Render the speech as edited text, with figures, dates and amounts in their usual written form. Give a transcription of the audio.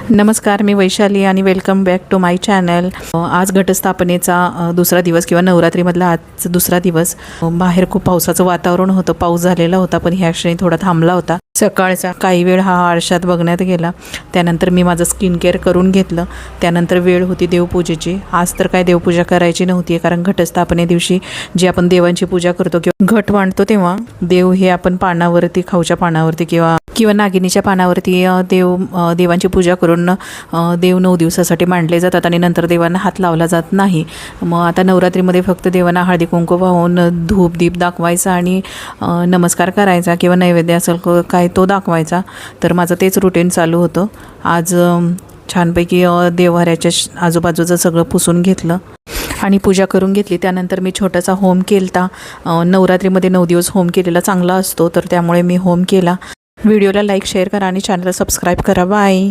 नमस्कार, मी वैशाली आणि welcome back to my channel. आज घटस्थापनेचा दुसरा दिवस किंवा नवरात्रीमधला आज दुसरा दिवस. बाहेर खूप पावसाचं वातावरण होतं, पाऊस झालेला होता, पण ह्या क्षणी थोडा थांबला होता. सकाळचा काही वेळ हा आरशात बघण्यात गेला. त्यानंतर मी माझं स्किन केअर करून घेतलं. त्यानंतर वेळ होती देवपूजेची. आज तर काय देवपूजा करायची नव्हती, कारण घटस्थापने दिवशी जी आपण देवांची पूजा करतो किंवा घट मांडतो तेव्हा देव हे आपण पानावरती, खाऊच्या पानावरती किंवा नागिनीच्या पानावरती देवांची पूजा करून देव 9 दिवसासाठी मांडले जातात आणि नंतर देवांना हात लावला जात नाही. मग आता नवरात्रीमध्ये फक्त देवांना हळदी कुंकू वाहून धूप दीप दाखवायचा आणि नमस्कार करायचा किंवा नैवेद्य असेल काय तो दाखवायचा. तर माझं तेच रुटीन चालू होतं. आज छानपैकी देवहाऱ्याच्या आजूबाजूचं सगळं पुसून घेतलं आणि पूजा करून घेतली. त्यानंतर मी छोटासा होम केलता. नवरात्रीमध्ये 9 दिवस होम केलेला चांगला असतो, तर त्यामुळे मी होम केला. व्हिडिओला लाईक शेअर करा आणि चॅनलला सबस्क्राईब करा. बाय.